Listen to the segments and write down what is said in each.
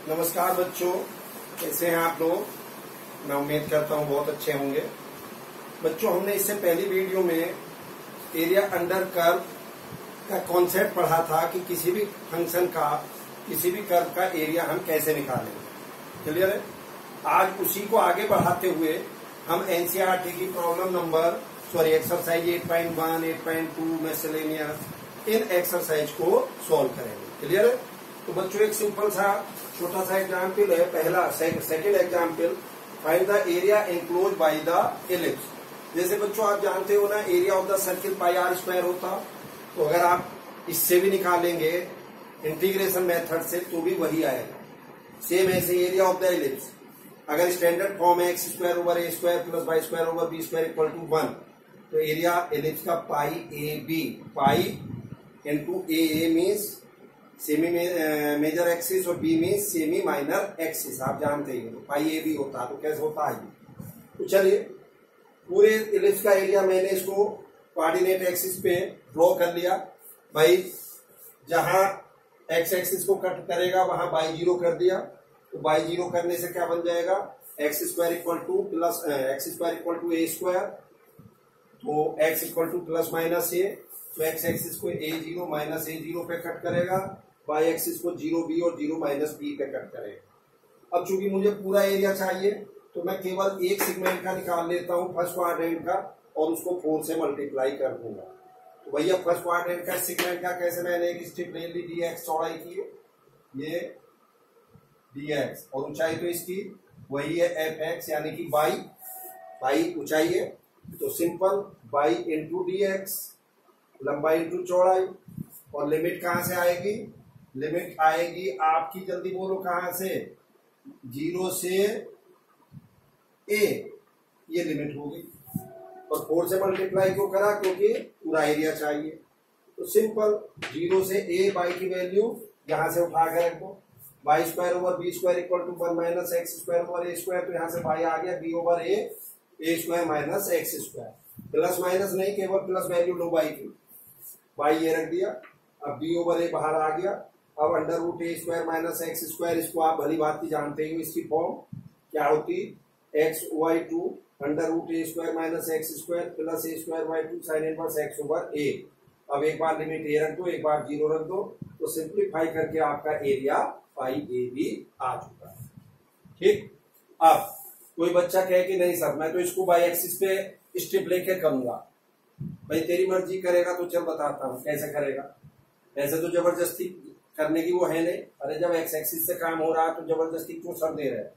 नमस्कार बच्चों, कैसे हैं आप लोग। मैं उम्मीद करता हूं बहुत अच्छे होंगे। बच्चों, हमने इससे पहली वीडियो में एरिया अंडर कर्व का कॉन्सेप्ट पढ़ा था कि किसी भी फंक्शन का, किसी भी कर्व का एरिया हम कैसे निकालेंगे। क्लियर है। आज उसी को आगे बढ़ाते हुए हम एनसीईआरटी की प्रॉब्लम नंबर एक्सरसाइज 8.1, 8.2 मिसलेनियस इन एक्सरसाइज को सॉल्व करेंगे। क्लियर है। तो बच्चों, एक सिंपल सा छोटा सा एग्जाम्पल है। पहला second example, find the area enclose by the ellipse. जैसे बच्चों आप जानते हो ना, area of the circle pi r square होता। तो अगर आप इससे भी निकालेंगे इंटीग्रेशन मेथड से तो भी वही आएगा। सेम ऐसे एरिया ऑफ द एलिप्स, अगर स्टैंडर्ड फॉर्म है X square over A square plus Y square over B square equal to 1, तो एरिया एलिप्स का pi A B, pi into A means semi major axis और B means semi minor axis, आप जानते ही हो। पाई A B होता है तो कैसे होता है। तो चलिए, पूरे एलिप्स का एरिया मैंने इसको कोऑर्डिनेट एक्सिस पे ड्रॉ कर लिया। भाई जहां एक्स एक्सिस को कट करेगा वहां बाई जीरो कर दिया। तो बाई जीरो करने से क्या बन जाएगा, X square equal to plus X square equal to A square. तो X equal to plus minus A, तो एक्स एक्सिस को A zero minus A zero पे कट करेगा, बाई एक्सिस को जीरो बी और जीरो माइनस बी पे cut करेगा। अब चूंकि मुझे पूरा एरिया चाहिए तो मैं केवल एक सेगमेंट का निकाल लेता हूं, फर्स्ट क्वाड्रेंट का, और उसको 4 से मल्टीप्लाई कर दूंगा। तो भैया फर्स्ट क्वाड्रेंट का सेगमेंट का कैसे, मैंने एक स्ट्रिप ले ली dx चौड़ाई की, ये dx और ऊंचाई तो इसकी वही है fx, यानी कि बाई ऊंचाई है। तो सिंपल बाई इंटू dx, लंबाई इंटू चौड़ाई, और लिमिट कहां से आएगी, लिमिट आएगी आपकी, जल्दी बोलो कहां से, 0 से a, ये लिमिट होगी। और 4 से मल्टीप्लाई क्यों करा, क्योंकि पूरा एरिया चाहिए। तो सिंपल 0 से a, बाई की वैल्यू यहां से उठा कर रखो, Y square over B square equal to 1 minus x square over A square. तो यहां से बाई आ गया B over A square minus x square. Plus minus नहीं, केवल प्लस वैल्यू लो बाई की, बाई ये रख दिया। अब बी ओवर ए बाहर आ गया। अब under root A square minus x square, इसको आप भली बात जानते हो, इसकी फॉर्म क्या होती, X by two under root A square minus x square plus A square by two sine inverse X over A. अब एक बार लिमिट ए रख दो, एक बार जीरो रख दो, तो सिंप्लीफाई करके आपका एरिया पाई ए बी आ चुका है। ठीक। अब कोई बच्चा कहे कि नहीं सर, मैं तो इसको बाई एक्सिस पे स्ट्रिप लेके करूंगा। भाई तेरी मर्जी, करेगा तो चल बताता हूं कैसे करेगा। ऐसे तो जबरदस्ती करने की वो है नहीं। अरे जब एक्स एक्सिस से काम हो रहा है तो जबरदस्ती क्यों सर दे रहे हैं।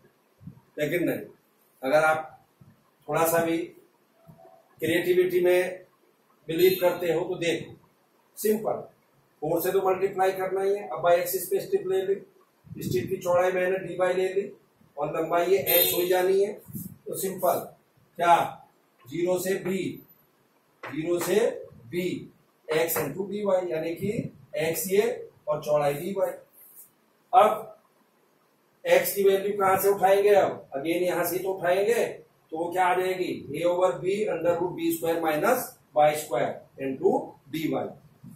लेकिन नहीं, अगर आप थोड़ा सा भी क्रिएटिविटी में बिलीव करते हो तो देखो, सिंपल 4 से तो मल्टीप्लाई करना ही है। अब बाई एक्सिस पे स्ट्रिप ले ली, स्ट्रिप की चौड़ाई मैंने डी बाई ले ली और लंबाई ये एक्स हो जानी है। तो सिंपल क्या, 0 से b x into D y, यानी कि एक्स ये और चौड़ाई डी वाई। अब एक्स की वैल्यू कहां से उठाएंगे, अब अगेन यहां से तो उठाएंगे, तो वो क्या आ जाएगी, A over B under root B square minus Y square into D Y.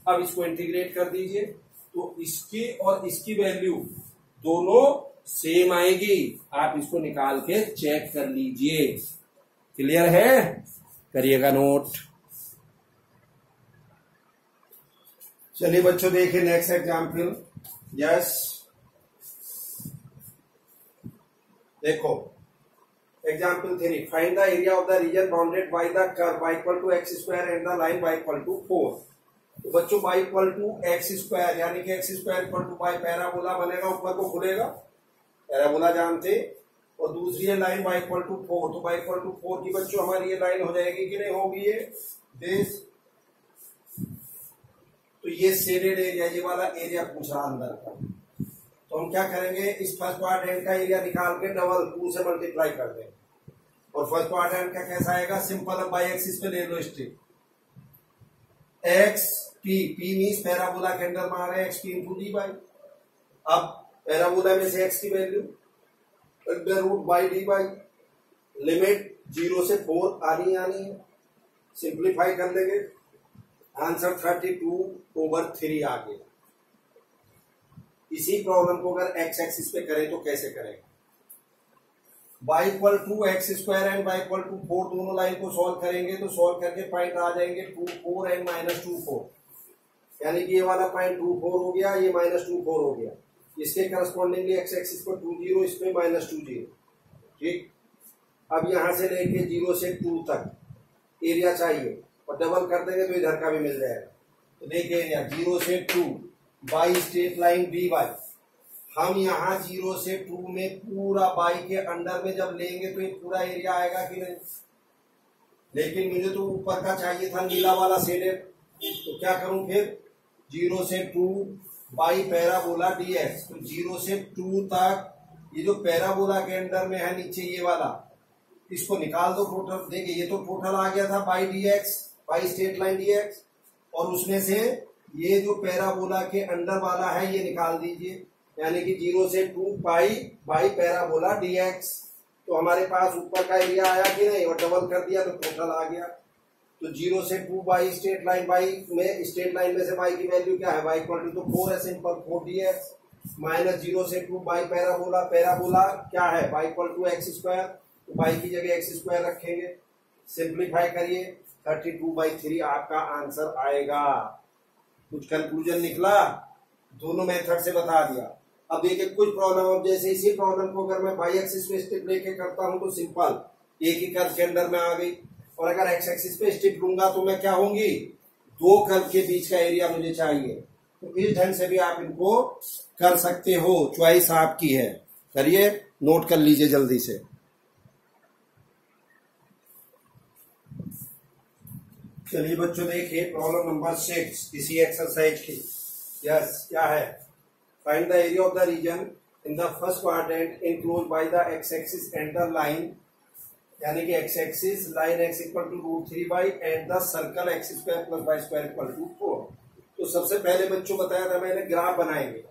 अब इसको इंटीग्रेट कर दीजिए, तो इसकी और इसकी वैल्यू दोनों सेम आएगी। आप इसको निकाल के चेक कर लीजिए। क्लियर है, करिएगा नोट। चलिए बच्चों, देखिए नेक्स्ट एग्जाम्पल। यस, देखो example 3, find the area of the region bounded by the curve y equal to x square and the line y equal to 4। तो बच्चों y equal to x square, यानी कि x square equal to y parabola बनेगा, ऊपर को खुलेगा, parabola जानते। और दूसरी है लाइन y इक्वल टू 4। तो y इक्वल टू 4 की बच्चों हमारी ये लाइन हो जाएगी कि नहीं होगी, ये दिस। तो ये शेडेड एरिया, ये वाला एरिया पूछ रहा अंदर का। तो हम क्या करेंगे, इस फर्स्ट क्वाड्रेंट का एरिया निकाल के डबल 2 से मल्टीप्लाई कर देंगे। और फर्स्ट क्वाड्रेंट का कैसा आएगा, सिंपल, अब बाई एक्सिस पे ले लो strip, X P means parabola के अंदर मार है X P into D Y. अब पैराबोला में से एक्स की value under root Y D Y, limit 0 से 4 आनी है, सिंप्लीफाई कर लेंगे, आंसर 32/3 आ गया। इसी प्रॉब्लम को अगर एक्स एक्सिस पे करें तो कैसे करेंगे? y equal to x square and y equal to 4 दोनों लाइन को सॉल्व करेंगे तो सॉल्व करके पॉइंट आ जाएंगे 2 4 एंड माइनस 2 4, यानी कि ये वाला पॉइंट 2 4 हो गया, ये माइनस 2 4 हो गया। इसके करस्पॉन्डिंगली एक्स एक्सिस पर 2 0, इसमें माइनस 2 0। ठीक, अब यहां से लेके 0 से 2 तक एरिया चाहिए और डबल कर देंगे तो इधर का भी मिल जाएगा। तो देखिए एरिया 0 से 2 y straight line d y, हम यहाँ 0 से 2 में पूरा बाई के अंडर में जब लेंगे तो ये पूरा एरिया आएगा कि नहीं? लेकिन मुझे तो ऊपर का चाहिए था नीला वाला शेडेड, तो क्या करूं फिर? 0 से 2 बाई पैराबोला dx, तो 0 से 2 तक ये जो पैराबोला के अंडर में है नीचे ये वाला, इसको निकाल दो टोटल। देखिए ये तो टोटल आ गया था by dx, by straight line dx, और उसमें से ये जो पैराबोला के अंडर वाला है ये निकाल दीजिए, यानी कि 0 से 2 पाई बाई पैराबोला dx। तो हमारे पास ऊपर का एरिया आया कि नहीं, और डबल कर दिया तो टोटल आ गया। तो 0 से 2 बाई स्ट्रेट लाइन, बाई में स्ट्रेट लाइन में से बाई की वैल्यू क्या है? y इक्वल टू 4 है सिंपल, 4 dx माइनस 0 से 2 बाई पैराबोला, पैराबोला क्या है? y equal to x square, तो बाई की जगह एक्स स्क्वायर रखेंगे। सिंप्लीफाई करिए, 32/3 आपका आंसर आएगा। कुछ कंक्लूजन निकला? दोनों मेथड से बता दिया। अब देखिए कुछ प्रॉब्लम, अब जैसे इसी प्रॉब्लम को अगर मैं बाई एक्सिस पे स्टेप लेके करता हूं तो सिंपल एक ही कर्व के अंदर में आ गई, और अगर एक्स एक्सिस पे स्टेप लूंगा तो मैं क्या होंगी? दो कर्व के बीच का एरिया मुझे चाहिए। तो इस ढंग से भी आप इनको कर सकते हो, चॉइस आपकी है। करिए, नोट कर लीजिए जल्दी से। चलिए बच्चों देखिए प्रॉब्लम नंबर 6 इसी एक्सरसाइज की। यस, क्या है? Find the area of the region in the first quadrant enclosed by the x axis and the line, यानी कि x axis line x equal to √3 and the circle x square plus Y square equal to 4। तो सबसे पहले बच्चों बताया था मैंने, graph बनाएंगे।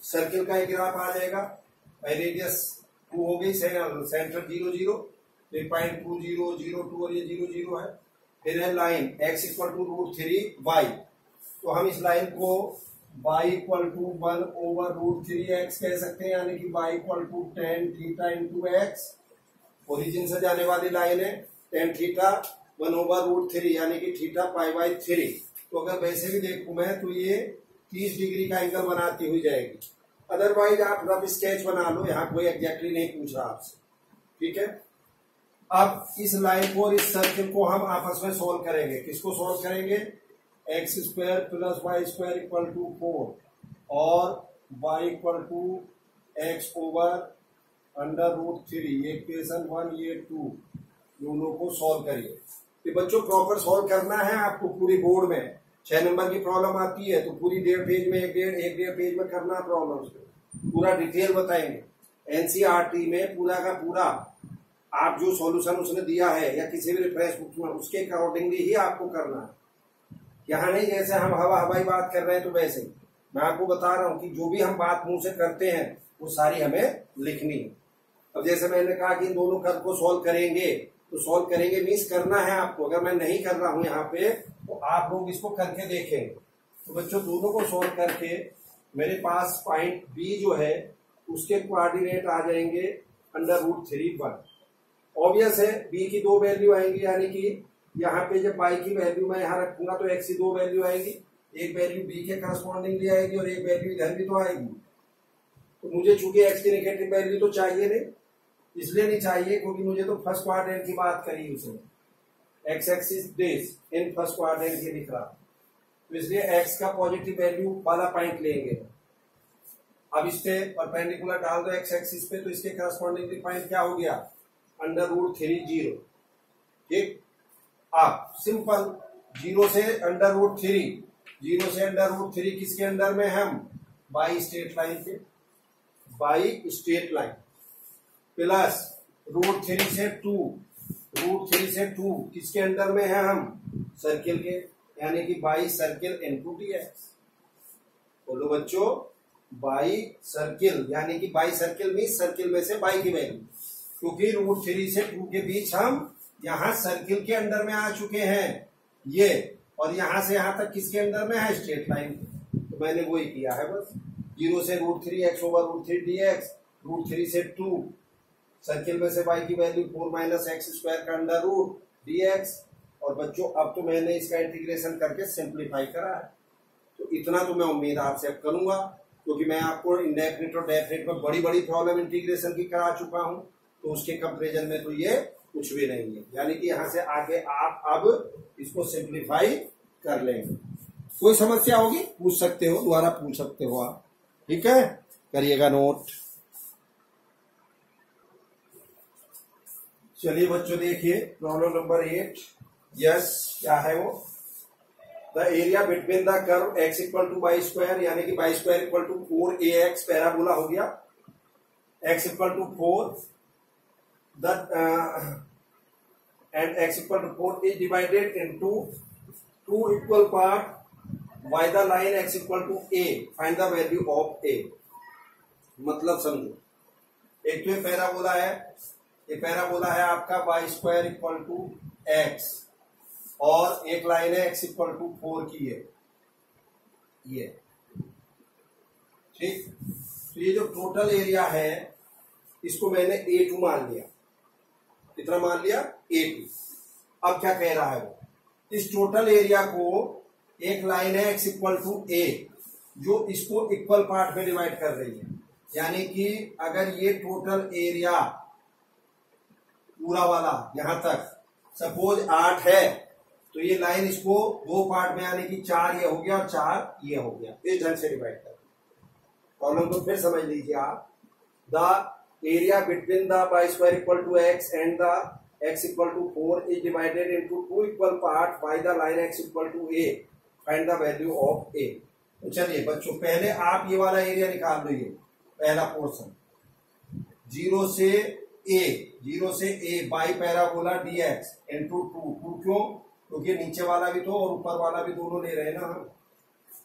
सर्किल का एक ग्राफ आ जाएगा, रेडियस 2 हो गई, सेंटर 0 0, फिर पॉइंट 2 0 0 2 और ये 0 0 है। फिर है line x equal to √3y, तो हम इस लाइन को y इक्वल टू 1/√3x कह सकते हैं, यानी कि y equal to tan theta into x। Origin से जाने वाली लाइन है tan थीटा 1/√3, यानी कि थीटा π/3। तो अगर वैसे भी देखूं मैं तो ये 30 डिग्री का एंगल बनाती हुई जाएगी। अदरवाइज आप रफ स्केच बना लो, यहाँ कोई एग्जैक्टली नहीं पूछ रहा आपसे। ठीक है, अब इस लाइन को और इस सर्किल को हम आपस में सोल्व करेंगे। किसको सोल्व करेंगे? X square plus Y square equal to 4 और y equal to x over √3, ये इक्वेशन 1 ये 2, दोनों को सोल्व करिए। तो बच्चों प्रॉपर सोल्व करना है आपको। पूरी बोर्ड में 6 नंबर की प्रॉब्लम आती है तो पूरी 1.5 पेज में, एक डेढ़ पेज में करना प्रॉब्लम को पूरा डिटेल बताएंगे। एनसीईआरटी में पूरा का पूरा आप जो सॉल्यूशन उसने दिया है या किसी भी रेफरेंस बुक में उसके अकॉर्डिंगली ही आपको करना है। यहाँ नहीं जैसे हम हवाई बात कर रहे हैं तो वैसे मैं आपको बता रहा हूँ कि जो भी हम बात मुंह से करते हैं वो सारी हमें लिखनी है। अब जैसे मैंने कहा कि इन दोनों कर्व को सॉल्व करेंगे, तो सॉल्व करेंगे मीन्स करना है आपको। अगर मैं नहीं कर रहा हूं यहाँ पे तो आप लोग इसको करके देखेंगे। तो बच्चों दोनों को सॉल्व करके मेरे पास पॉइंट बी जो है उसके कोऑर्डिनेट आ जाएंगे √3 ऑब्वियस है, बी की 2 वैल्यू आएंगी, यानी कि यहाँ पे जब बाई की वैल्यू मैं यहाँ रखूंगा तो एक्स की 2 वैल्यू आएंगी। एक वैल्यू बी के करस्पॉन्डिंगली आएगी और एक वैल्यू इधर भी तो आएगी। तो मुझे चूंकि एक्स की नेगेटिव वैल्यू तो चाहिए नहीं, इसलिए नहीं चाहिए क्योंकि मुझे तो फर्स्ट क्वाड्रेंट की बात करी उसने। X axis this in first quadrant ये दिख रहा, तो इसलिए एक्स का पॉजिटिव वैल्यू वाला पॉइंट लेंगे। अब इस पे परपेंडिकुलर डाल दो एक्स एक्सिस पे, तो इसके करस्पॉन्डिंगली पॉइंट क्या हो गया? √3 0। ठीक, आप सिंपल 0 से √3, 0 से √3 किसके अंडर में? हम बाई स्ट्रेट लाइन पे, बाई स्ट्रेट लाइन प्लस √3 से 2, √3 से 2 किसके अंडर में है? हम सर्किल के, यानी कि बाई सर्किल इनटू dx। बोलो बच्चों, बाई सर्किल, यानी कि बाई सर्किल मीन्स सर्किल में से बाई की वैल्यू, क्योंकि √3 से 2 के बीच हम यहाँ सर्किल के अंदर में आ चुके हैं ये, और यहां से यहां तक किसके अंदर में है? Straight line. तो मैंने वही किया है बस। 0 से √3 x ओवर √3 dx, √3 से 2, सर्किल में से y की वैल्यू 4 माइनस एक्स स्क्वायर का अंडर रूट dx। और बच्चों अब तो मैंने इसका इंटीग्रेशन करके सिंप्लीफाई करा है, तो इतना तो मैं उम्मीद आपसे अब करूंगा, क्योंकि मैं आपको इंडेफिनिट और डेफिनिट में बड़ी बड़ी प्रॉब्लम इंटीग्रेशन की करा चुका हूं, तो उसके कंपेरिजन में तो ये कुछ भी नहीं है। यानी कि यहां से आगे आप अब इसको सिंप्लीफाई कर लेंगे। कोई समस्या होगी पूछ सकते हो, दोबारा पूछ सकते हो आप, ठीक है, करिएगा नोट। चलिए बच्चों देखिए प्रॉब्लम नंबर 8। यस, क्या है वो? The area between the curve x equal to y square, यानी कि y square equal to 4ax parabola हो गया, x equal to 4 and x equal to 4 is divided into two equal part by the line x equal to a, find the value of a। मतलब समझो, एक तो ये parabola है, ये parabola है आपका y square equal to x, और एक लाइन है x इक्वल टू 4 की है ये, ठीक। तो ये जो टोटल एरिया है इसको मैंने A2 मान लिया, कितना मान लिया? A2। अब क्या कह रहा है वो? इस टोटल एरिया को एक लाइन है x इक्वल टू a जो इसको इक्वल पार्ट में डिवाइड कर रही है, यानी कि अगर ये टोटल एरिया पूरा वाला यहां तक सपोज 8 है, तो ये लाइन इसको दो पार्ट में, यानी कि 4 ये हो गया और 4 ये हो गया, इस ढंग से डिवाइड कर। प्रॉब्लम को फिर समझ लीजिए आप। The area between the y square equal to x and the x equal to 4 is divided into two equal parts by the line x equal to a, find the value of a। तो चलिए बच्चों पहले आप ये वाला area निकाल लो, ये पहला पोर्शन 0 से a by parabola dx into 2 क्यों? क्योंकि नीचे वाला भी तो और ऊपर वाला भी दोनों ले रहे हैं ना हम,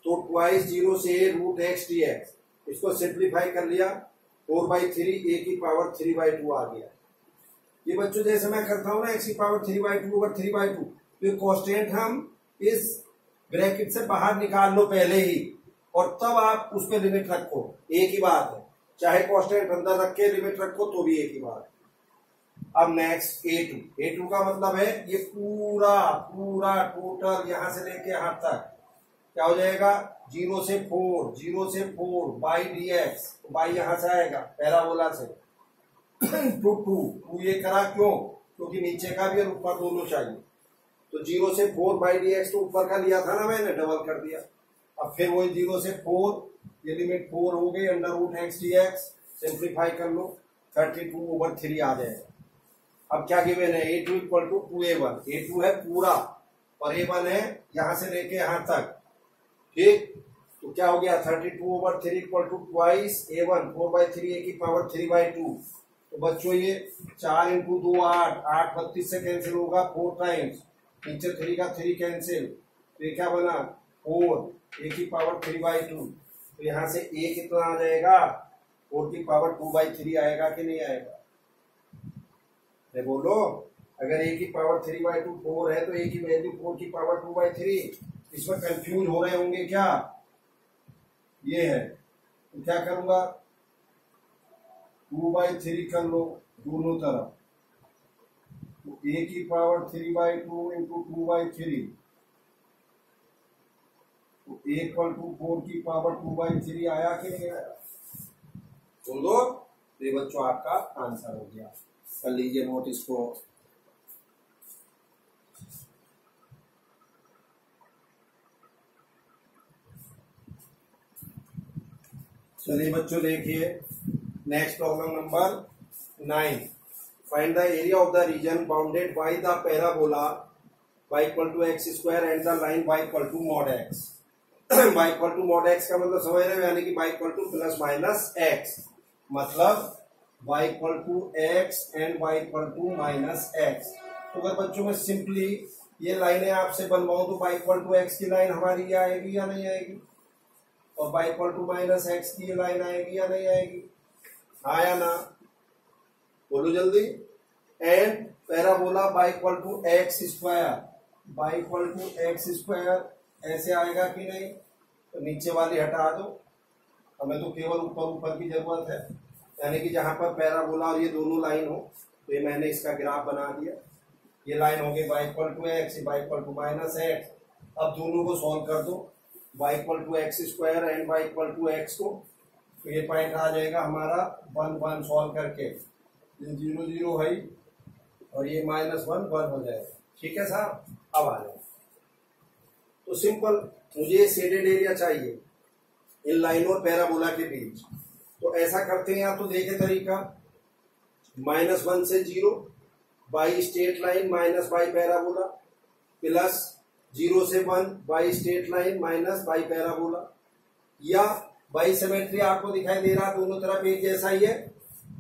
तो ट्वाइस 0 से √x dx, इसको सिंप्लीफाई कर लिया, 4/3 a की पावर 3/2 आ गया। ये बच्चों जैसे मैं करता हूं ना x की पावर 3/2 ओवर 3/2, तो ये कांस्टेंट हम इस ब्रैकेट से बाहर निकाल लो पहले ही, और तब आप उस पर लिमिट रखो, एक ही बात है, चाहे कांस्टेंट अंदर रख के लिमिट रखो तो भी एक ही बात है। अब नेक्स्ट A2 का मतलब है ये पूरा टोटल यहां से लेके यहां तक क्या हो जाएगा? 0 से 4 बाई dx, बाई यहां से आएगा पैराबोला से, टू 2 ये करा क्यों? क्योंकि नीचे का भी और ऊपर दोनों चाहिए, तो 0 से 4 बाई dx तो ऊपर का लिया था ना मैंने, डबल कर दिया। अब फिर वही 0 से 4, ये लिमिट 4 हो गई, under root x dx, simplify कर लो, 32 ओवर 3 आ जाएगा। अब क्या गिवन है? A2 equal to 2a1, A2 है पूरा और A1 है यहां से लेके यहां तक, ठीक। तो क्या हो गया? 32 over 3 equal to twice a1, 4/3 a की पावर 3/2। तो बच्चों ये 4 इंटू 2 8 32 से कैंसिल होगा 4 टाइम्स, नीचे 3 का 3 कैंसिल, तो ये क्या बना? 4 a की पावर 3/2। तो यहां से a कितना आ जाएगा? 4 की पावर 2/3 आएगा कि नहीं आएगा? बोलो, अगर a की पावर 3/2 4 है तो a की वैल्यू 4 की पावर 2/3। इसमें कंफ्यूज हो रहे होंगे क्या? ये है, तो क्या करूंगा? 2/3 कर लो दोनों तरफ, तो a की पावर 3/2 इंटू 2/3, तो a इक्वल टू 4 की पावर 2/3 आया कि नहीं आया? बोल दो। तो ये बच्चों आपका आंसर हो गया, कर लीजिए नोट इसको। चलिए बच्चों देखिए next problem number 9। Find the area of the region bounded by the parabola y equal to x square and the line y equal to mod x। y equal to mod x का मतलब समझ रहे हो, यानी कि y equal to plus minus x, मतलब y equal to x and y equal to minus x। तो अगर बच्चों में सिंपली ये लाइनें आपसे बनवाऊं तो y इक्वल टू x की लाइन हमारी ये आएगी या नहीं आएगी, और y equal to minus x की ये लाइन आएगी या नहीं आएगी? हाँ या ना? बोलो जल्दी। And parabola y equal to x square, y equal to x square ऐसे आएगा कि नहीं? तो नीचे वाली हटा दो, हमें तो केवल ऊपर ऊपर की जरूरत है, यानी कि जहां पर पैराबोला और ये दोनों लाइन हो, तो ये मैंने इसका ग्राफ बना दिया। ये लाइन हो गई y equal to x, y equal to minus x. अब दोनों को सॉल्व कर दो, y equal to x square and y equal to x को, तो ये पॉइंट आ जाएगा हमारा 1 1 सॉल्व करके, 0 0 है और ये -1 1 हो जाएगा। ठीक है साहब, अब आ जाए। तो सिंपल, मुझे शेडेड एरिया चाहिए इन लाइन और पैराबोला के बीच। तो ऐसा करते हैं, या तो देखे तरीका, -1 से 0 by straight line minus by parabola, plus 0 से 1 by straight line minus by parabola, या बाई सिमेट्री आपको दिखाई दे रहा दोनों तरफ एक जैसा ही है,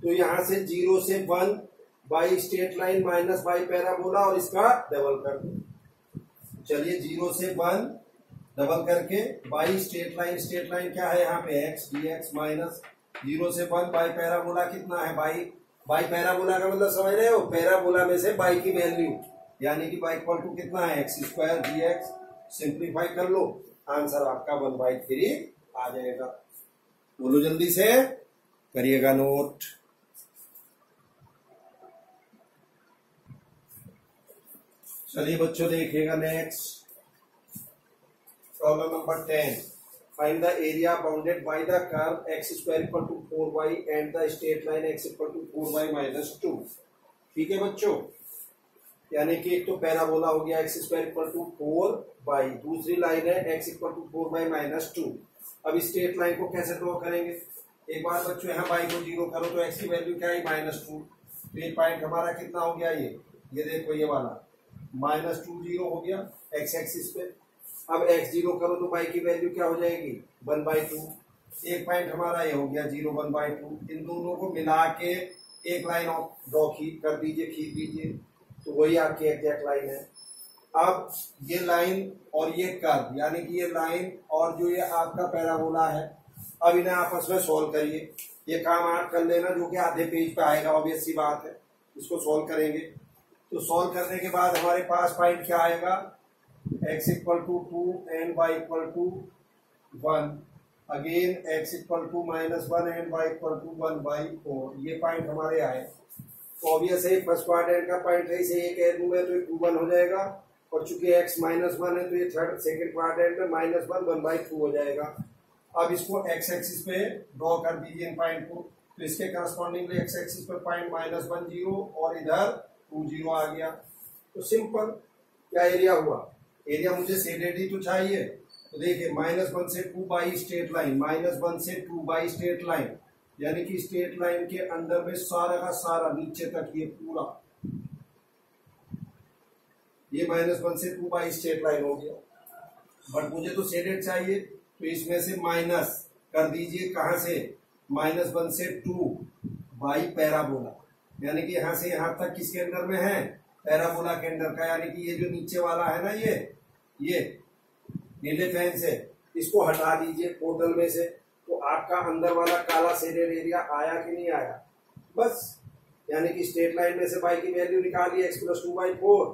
तो यहां से 0 से 1 by straight line minus by parabola और इसका डबल कर दो। चलिए 0 से 1 डबल करके बाई स्ट्रेट लाइन क्या है यहाँ पे x dx माइनस 0 से 1 बाई पैराबोला कितना है बाई पैराबोला का मतलब समझ रहे हो, पैराबोला में से बाई की वैल्यू, यानी कि बाई इक्वल टू कितना है x स्क्वायर dx। सिंप्लीफाई कर लो, आंसर आपका 1/3 आ जाएगा। बोलो जल्दी से, करिएगा नोट। चलिए बच्चों देखिएगा next problem number 10। Find the area bounded by the curve x square equal to 4y and the straight line x equal to 4y minus 2। ठीक है बच्चों, यानी कि एक तो पैराबोला हो गया x square equal to 4y, दूसरी लाइन है x equal to 4y minus 2। अब स्ट्रेट लाइन को कैसे ड्रॉ करेंगे? एक बार बच्चों यहाँ y को 0 करो तो x की वैल्यू क्या है -2, तो ये पॉइंट हमारा कितना हो गया, ये देखो ये वाला -2 0 हो गया x एक्सिस पे। अब x 0 करो तो y की वैल्यू क्या हो जाएगी 1/2। एक पॉइंट हमारा ये हो गया 0 1/2। इन दोनों को मिला के एक लाइन ड्रॉ कर दीजिए, खींच दीजिए, तो वही आपकी एग्जैक्ट लाइन है। अब ये लाइन और ये कर्व, यानी कि ये लाइन और जो ये आपका पैराबोला है, अब इन्हें आपस में सोल्व करिए। ये काम आप कर लेना जो कि आधे पेज पे आएगा, ऑब्वियस सी बात है, इसको सोल्व करेंगे। तो सोल्व करने के बाद हमारे पास पॉइंट क्या आएगा, x equal to 2 and y equal to 1, again x equal to -1 and y equal to 1/4। ये पॉइंट हमारे आए। ऑब्वियस है, फर्स्ट क्वाड्रेंट का पॉइंट है, इसे ये कह दूंगा तो 2 1 हो जाएगा, और चूंकि x -1 है तो ये सेकंड क्वाड्रेंट में -1 1/2 हो जाएगा। अब इसको x एक्सिस पे ड्रॉ कर दीजिए इन पॉइंट को, तो इसके करस्पॉन्डिंगली x एक्सिस पे पॉइंट -1 0 और इधर 2 0 आ गया। तो सिंपल क्या एरिया हुआ, एरिया मुझे शेडेड ही तो चाहिए। तो देखिए -1 से 2 बाई स्ट्रेट लाइन, -1 से 2 बाई स्ट्रेट लाइन, यानी कि स्ट्रेट लाइन के अंदर में सारा का सारा नीचे तक ये पूरा, ये -1 से 2 बाई स्ट्रेट लाइन हो गया। बट मुझे तो शेडेड चाहिए, तो इसमें से माइनस कर दीजिए, कहां से, -1 से 2 बाई पैराबोला, यानी कि यहां से यहां तक किसके अंदर में है, पैराबोला के अंदर का, यानी कि ये जो नीचे वाला है ना, ये नीले पेन से इसको हटा दीजिए टोटल में से, तो आपका अंदर वाला काला शेडेड एरिया आया कि नहीं आया। बस, यानी कि स्ट्रेट लाइन में से y की वैल्यू निकालिए x + 2/4,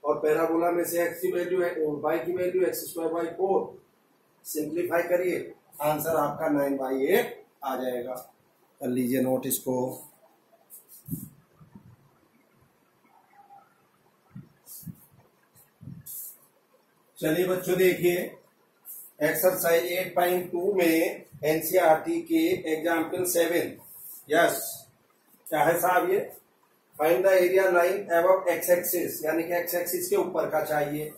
और पैराबोला में से x की वैल्यू है, y की वैल्यू x²/4। सिंप्लीफाई करिए, आंसर आपका 9/8 आ जाएगा। कर लीजिए नोट इसको। चलिए बच्चों देखिए, एक्सरसाइज 8.2 में एनसीईआरटी के एग्जाम्पल 7, यस क्या है साहब, ये find the area line above x axis, यानी कि एक्स एक्सिस के ऊपर का चाहिए,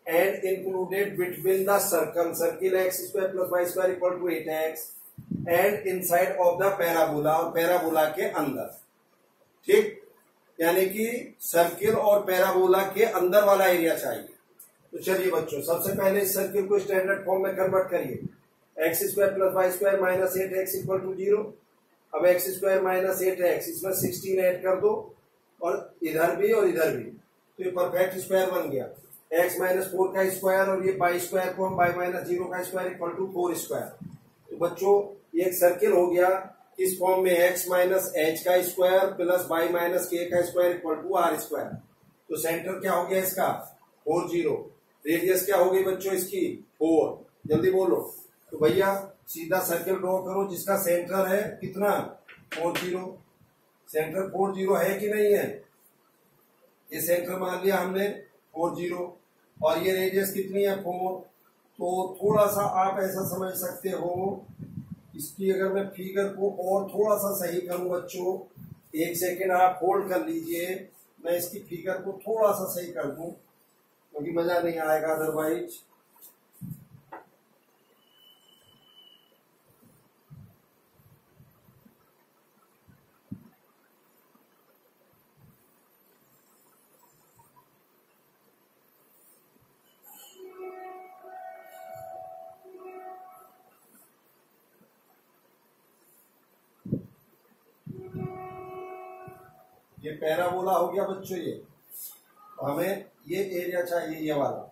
and included between the circle x² + y² = 8x and inside of the parabola, और पैराबोला के अंदर। ठीक, यानी कि सर्किल और पैराबोला के अंदर वाला एरिया चाहिए। तो चलिए बच्चों, सबसे पहले इस सर्किल को स्टैंडर्ड फॉर्म में कन्वर्ट करिए, x² + y² - 8x = 0। अब x² - 8x, इसमें 16 ऐड कर दो, और इधर भी और इधर भी, तो ये परफेक्ट स्क्वायर बन गया। x - 4 का स्क्वायर और ये y स्क्वायर को हम y - 0 का स्क्वायर = 4 स्क्वायर। तो बच्चों ये एक सर्किल हो गया इस फॉर्म में, x - h का स्क्वायर प्लस y - k का स्क्वायर = r²। तो सेंटर क्या हो गया इसका 4 0, रेडियस क्या हो गई बच्चों इसकी 4, जल्दी बोलो तो भैया सीधा सर्किल ड्रॉ करो जिसका सेंटर है कितना 40, सेंटर 40 है कि नहीं है, ये सेंटर मान लिया हमने 40 और ये रेडियस कितनी है 4। तो थोड़ा सा आप ऐसा समझ सकते हो, इसकी अगर मैं फिगर को और थोड़ा सा सही करूं बच्चों, 1 सेकेंड आप होल्ड कर लीजिए, मैं इसकी फिगर को थोड़ा सा सही कर दूं क्योंकि मजा नहीं आएगा अदरवाइज। ये पैराबोला हो गया बच्चों, ये हमें ये एरिया चाहिए, ये वाला,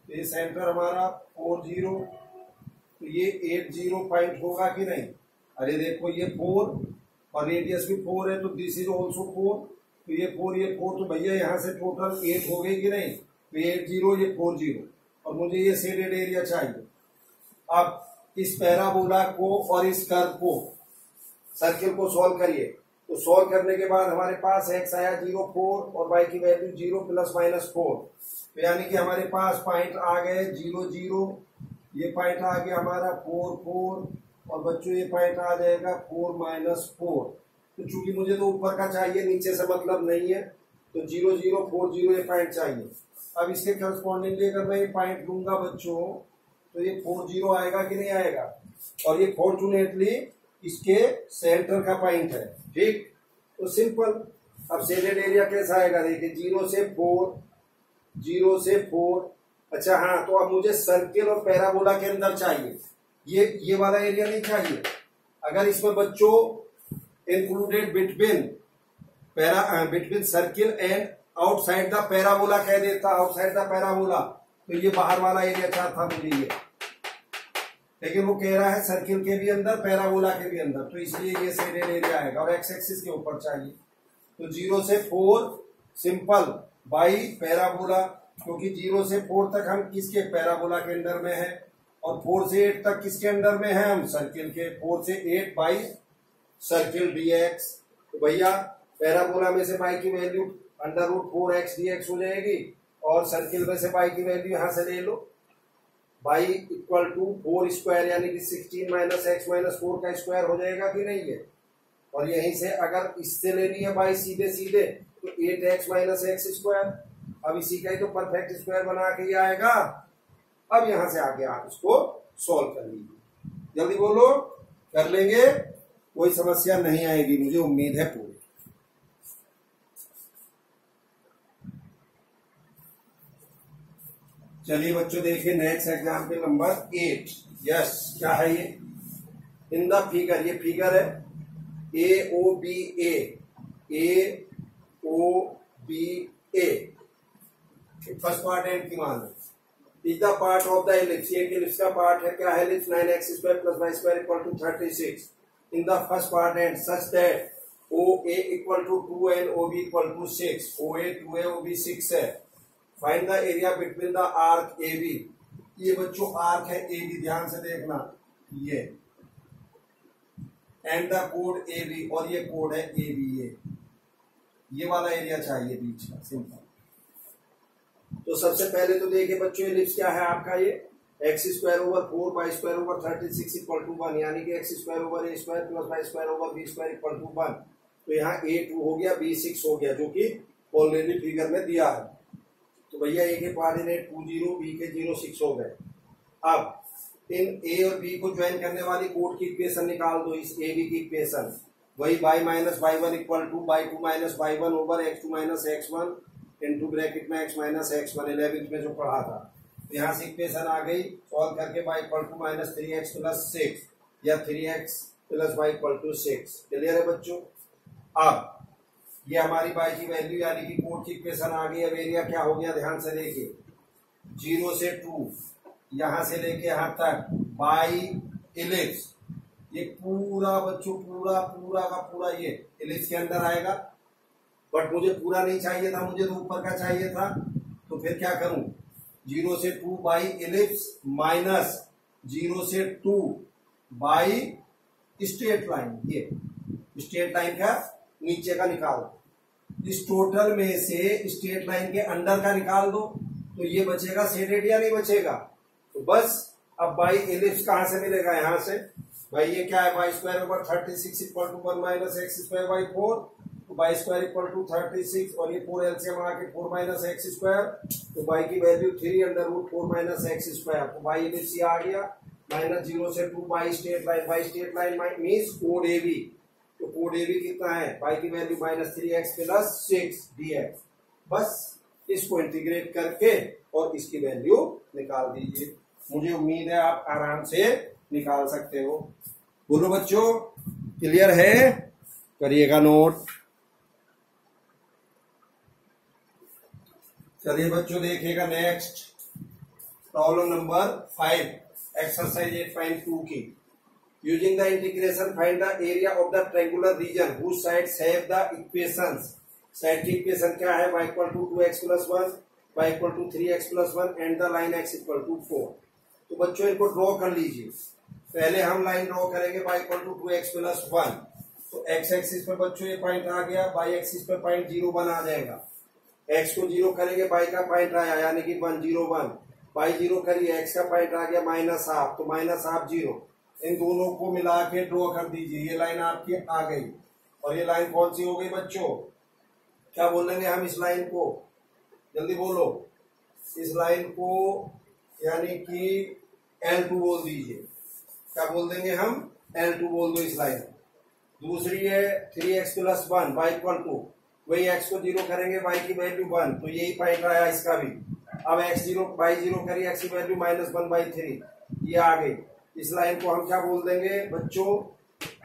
ये सेंटर हमारा 40, तो ये 80 पॉइंट होगा कि नहीं। अरे देखो ये 4 और रेडियस भी 4 है, तो दिस इज ऑल्सो 4, तो ये 4 तो भैया यहाँ से टोटल 8 हो गई कि नहीं, तो 80 ये 40 और मुझे ये शेडेड एरिया चाहिए। अब इस पैराबोला को और इस कर्व को, सर्किल को सॉल्व करिए। तो सॉल्व करने के बाद हमारे पास x आया 0 4 और y की वैल्यू 0 ± 4, तो यानी कि हमारे पास पॉइंट आ गए 0 0, ये पॉइंट आ गया हमारा 4 4 और बच्चों ये पॉइंट आ जाएगा 4 -4। तो चूंकि मुझे तो ऊपर का चाहिए, नीचे से मतलब नहीं है, तो 0 0 4 0 ये पॉइंट चाहिए। अब इसके करस्पॉन्डिंगली अगर मैं ये पॉइंट लूंगा बच्चों, तो ये 4 0 आएगा कि नहीं आएगा, और ये फॉर्चुनेटली इसके सेंटर का पॉइंट है, ठीक। तो सिंपल, अब शेडेड एरिया कैसा आएगा देखिए, 0 से 4 0 से 4। अच्छा हाँ, तो अब मुझे सर्किल और पैराबोला के अंदर चाहिए, ये वाला एरिया नहीं चाहिए। अगर इसमें बच्चों included between circle and outside the parabola कह देता, आउटसाइड द पैराबोला, तो ये बाहर वाला एरिया चाहता मुझे ये, लेकिन वो कह रहा है सर्किल के भी अंदर पैराबोला के भी अंदर, तो इसलिए ये शेडेड एरिया आएगा और एक्स एक्सिस के ऊपर चाहिए। तो 0 से 4 सिंपल बाई पैराबोला, क्योंकि 0 से 4 तक हम किसके पैराबोला के अंदर में है और 4 से 8 तक किसके अंदर में है हम सर्किल के, 4 से 8 बाई सर्किल dx। तो भैया पैराबोला में से बाई की वैल्यू √4x dx हो जाएगी और सर्किल में से बाई की वैल्यू यहां से ले लो, बाई इक्वल टू 4 स्क्वायर यानी कि 16 - x - 4 का स्क्वायर हो जाएगा कि नहीं है। और यहीं से अगर इससे लेनी है बाई सीधे सीधे, तो 8x - x स्क्वायर, अब इसी का ही तो परफेक्ट स्क्वायर बना के ही आएगा। अब यहां से आगे आप इसको सॉल्व कर लीजिए, जल्दी बोलो, कर लेंगे, कोई समस्या नहीं आएगी, मुझे उम्मीद है पूरी। चलिए बच्चों देखिए नेक्स्ट एग्जाम्पल नंबर 8। यस, क्या है ये, इन द फिगर, ये फिगर है AOBA, फर्स्ट पार्ट एंड की मान is the part of the ellipse, ये एलिप्स का पार्ट है, क्या है ellipse 9x² + y² = 36 in the first part and such that OA = 2 and OB = 6, OA 2 है OB 6 है। Find the area between the arc AB, ये बच्चों आर्क है AB, ध्यान से देखना, ये एंड द कोड AB, और ये कोड है ABA, ये वाला एरिया चाहिए बीच का, सिंपल। तो सबसे पहले तो देखिए बच्चों एलिप्स क्या है आपका, ये x² / 4 y² / 36 = 1, यानी कि x² / a² + y² / b² = 1। तो यहाँ A2 हो गया, B6 हो गया, जो कि ऑलरेडी फिगर में दिया है। तो भैया A के कोऑर्डिनेट 2 0, B के 0 6 हो गए। अब इन A और B को ज्वाइन करने वाली कोड की इक्वेशन निकाल दो, इस AB की इक्वेशन, वही y - y1 = y2 - y1 over x2 - x1 into bracket में x - x1, 11th में जो पढ़ा था। तो यहाँ से इक्वेशन आ गई, सॉल्व करके y = -3x + 6 या 3x + y = 6। क्लियर है बच्चों। अब ये हमारी बाई की वैल्यू यानी कि कोड की इक्वेशन आ गई। अब एरिया क्या हो गया, ध्यान से देखिए, 0 से 2 यहां से लेके यहां तक बाई इलिप्स, ये पूरा बच्चों पूरा का पूरा ये इलिप्स के अंदर आएगा। बट मुझे पूरा नहीं चाहिए था, मुझे तो ऊपर का चाहिए था, तो फिर क्या करूं, 0 से 2 बाई इलिप्स माइनस 0 से 2 बाई स्ट्रेट लाइन। ये स्ट्रेट लाइन का नीचे का निकालो, इस टोटल में से स्ट्रेट लाइन के अंडर का निकाल दो, तो ये बचेगा शेडेड या नहीं बचेगा। तो बस अब बाई इलिप्स कहां से मिलेगा, यहां से। भाई ये क्या है, y square over 36 equal to 1 minus x square by 4, तो बाई स्क्वायर इक्वल टू 36 और ये 4 एलसीएम आके 4 माइनस एक्स स्क्वायर, तो बाई की value 3 under root 4 minus x square. तो बाई इलिप्स ये आ गया माइनस 0 से 2 y straight line, y straight line means कोड ए बी, तो कोड ए बी कितना है, बाई की value minus 3x plus 6 dx। बस इसको इंटीग्रेट करके और इसकी वैल्यू निकाल दीजिए। मुझे उम्मीद है आप आराम से निकाल सकते हो। बोलो बच्चों, क्लियर है? करिएगा नोट। चलिए बच्चों देखिएगा नेक्स्ट प्रॉब्लम नंबर 5 एक्सरसाइज 8.2 की। Using the integration find the area of the triangular region whose sides have the equations. Side की इक्वेशन क्या है, y equal to 2x plus 1, y equal to 3x plus 1 and the line x equal to 4। तो बच्चों इनको draw कर लीजिए। पहले हम लाइन ड्रॉ करेंगे y equal to 2x plus 1, तो x एक्सिस पे बच्चों ये पॉइंट आ गया, y एक्सिस पे पॉइंट 0 1 आ जाएगा। x को 0 करेंगे, y का पॉइंट आया यानी कि 1 0 1, y 0 करिए, x का पॉइंट आ गया माइनस हाफ, तो माइनस हाफ 0। इन दोनों को मिला के ड्रॉ कर दीजिए। ये लाइन आपकी आ गई और ये लाइन कौन सी हो गई बच्चों, क्या बोलेंगे हम इस लाइन को, जल्दी बोलो। इस लाइन को यानी कि L2 बोल दीजिए। क्या बोल देंगे हम, L2 बोल दो इस लाइन। दूसरी है 3x plus 1 y equal to, वही x को 0 करेंगे, y की वैल्यू 1, तो यही पॉइंट आया इसका भी। अब x 0 y 0 करिए, x की वैल्यू माइनस 1/3, ये आ गई। इस लाइन को हम क्या बोल देंगे बच्चों,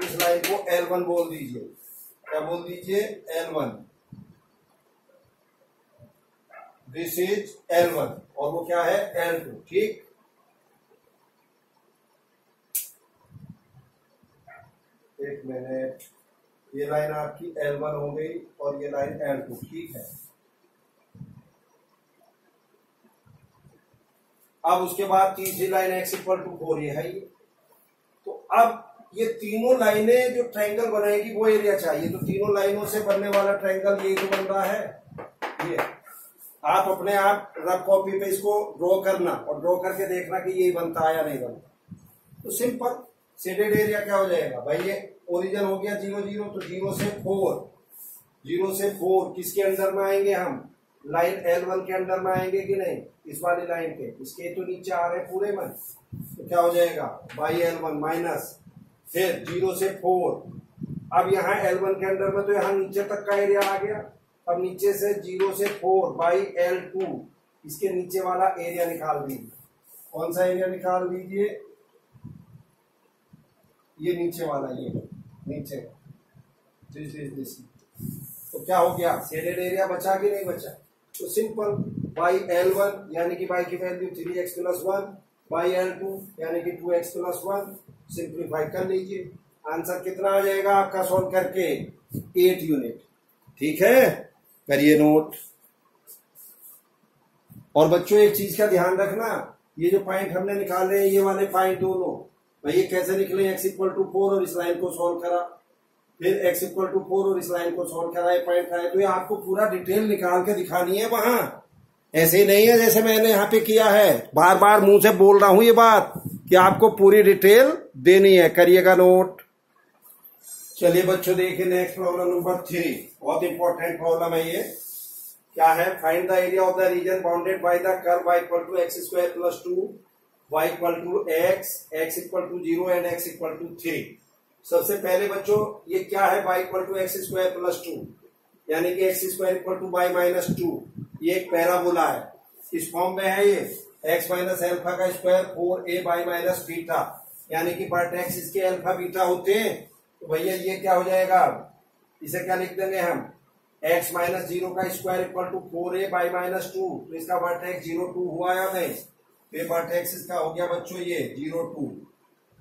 इस लाइन को L1 बोल दीजिए। क्या बोल दीजिए, L1। दिस इज L1 और वो क्या है, L2। ठीक, एक मिनट, ये लाइन आपकी L1 हो गई और ये लाइन L2। ठीक है, अब उसके बाद तीसरी लाइन x इक्वल टू 4 ये है ये। तो अब ये तीनों लाइनें जो ट्रायंगल बनाएगी वो एरिया चाहिए, तो तीनों लाइनों से बनने वाला ट्रायंगल ये जो बन रहा है ये। आप अपने आप रफ कॉपी पे इसको ड्रॉ करना और ड्रॉ करके देखना कि यही बनता है या नहीं बनता। तो सिंपल शेडेड एरिया क्या हो जाएगा भाई, ये ओरिजिन हो गया 0 0, तो 0 से 4, 0 से 4 किसके अंदर में आएंगे हम, लाइन L1 के अंदर में आएंगे कि नहीं, इस वाली लाइन के। इसके तो नीचे आ रहे पूरे में, तो क्या हो जाएगा बाई L1 माइनस, फिर 0 से 4। अब यहाँ L1 के अंदर में तो यहाँ नीचे तक का एरिया आ गया। अब नीचे से 0 से 4 बाई L2, इसके नीचे वाला एरिया निकाल दीजिए। कौन सा एरिया निकाल दीजिए, ये नीचे वाला, ये नीचे। तो क्या हो गया, शेडेड एरिया बचा कि नहीं बचा। तो सिंपल बाई L1 यानी कि बाई की value 3x plus 1 by L2 यानी कि 2x प्लस 1, सिंप्लीफाई कर लीजिए। आंसर कितना आ जाएगा आपका सॉल्व करके, 8 यूनिट। ठीक है, करिए नोट। और बच्चों एक चीज का ध्यान रखना, ये जो पॉइंट हमने निकाले ये वाले पॉइंट दोनों, भाई ये कैसे निकले, x इक्वल टू 4 और इस लाइन को सॉल्व करा, फिर x इक्वल टू 4 और इस लाइन को सॉल्व करा, ये पॉइंट आए। तो ये आपको पूरा डिटेल निकाल के दिखानी है वहां, ऐसे ही नहीं है जैसे मैंने यहाँ पे किया है। बार बार मुंह से बोल रहा हूं ये बात कि आपको पूरी डिटेल देनी है। करिएगा नोट। चलिए बच्चों देखिए नेक्स्ट प्रॉब्लम नंबर 3, बहुत इंपॉर्टेंट प्रॉब्लम है ये। क्या है, find the area of the region bounded by the curve y equal to x square plus 2, y equal to x equal to 0 and x equal to 3। सबसे पहले बच्चों ये क्या है, y equal to x square plus 2 यानी कि x square equal to y minus 2, ये एक पैराबोला है, इस फॉर्म में है ये। x माइनस एल्फा का square 4a y minus beta, यानी कि वर्टेक्स इसके अल्फा बीटा होते हैं। तो भैया ये क्या हो जाएगा, इसे क्या लिख देंगे हम, x माइनस 0 का square equal to 4a y minus 2, तो इसका वर्टेक्स 0 2 हुआ या नहीं। फिर वर्टेक्स इसका हो गया बच्चों ये 0 2,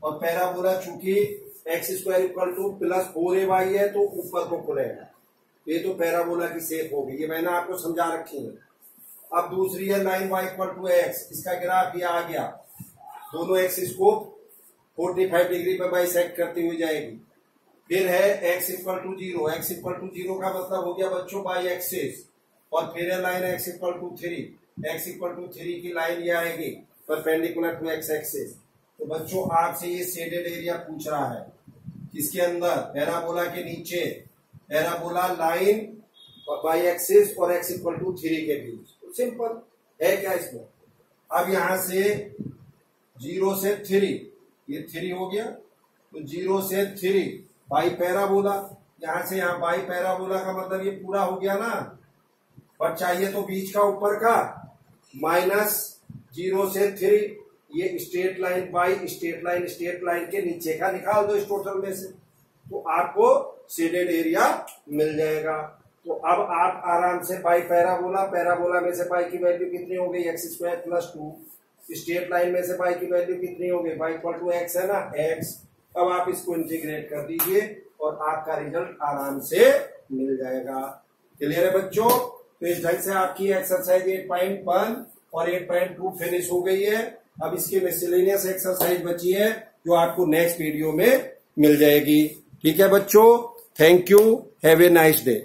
और पैराबोला चूंकि x square equal to plus 4a है तो ऊपर को खुलेगा, ये तो पैराबोला की शेप होगी, ये मैंने आपको समझा रखी है। अब दूसरी है line y equal to x, इसका ग्राफ ये आ गया, दोनों एक्सिस को 45 डिग्री पर बाइसेक्ट करती हुई जाएगी। फिर है x equal to 0, x equal to 0 का मतलब हो गया बच्चों बाई एक्सिस, और फिर है line x equal to 3, x equal to 3 की लाइन ये आएगी परपेंडिकुलर टू x एक्सिस। तो बच्चों आपसे ये शेडेड एरिया पूछ रहा है, किसके अंदर, पैराबोला के नीचे, पैराबोला लाइन बाई एक्सिस और x इक्वल टू 3 के बीच। तो सिंपल है क्या इसमें। अब यहां से 0 से 3, ये 3 हो गया, तो 0 से 3 बाई पैराबोला, यहां से यहां बाई पैराबोला का मतलब ये पूरा हो गया ना, पर चाहिए तो बीच का ऊपर का, माइनस 0 से 3 ये straight line y straight line के नीचे का निकाल दो इस टोटल में से, तो आपको शेडेड एरिया मिल जाएगा। तो अब आप आराम से बाई पैराबोला में से बाई की वैल्यू कितनी हो गई, x square plus 2, straight line में से बाई की वैल्यू कितनी हो गई, बाई इक्वल टू एक्स है ना, एक्स। अब आप इसको इंटीग्रेट कर दीजिए और आपका रिजल्ट आराम से मिल जाएगा। क्लियर है बच्चों। तो इस ढंग से आपकी एक्सरसाइज 8.1 और 8.2 फिनिश हो गई है। अब इसकी मिसलेनियस एक्सरसाइज बची है जो आपको नेक्स्ट वीडियो में मिल जाएगी। ठीक है बच्चों, thank you, have a nice day.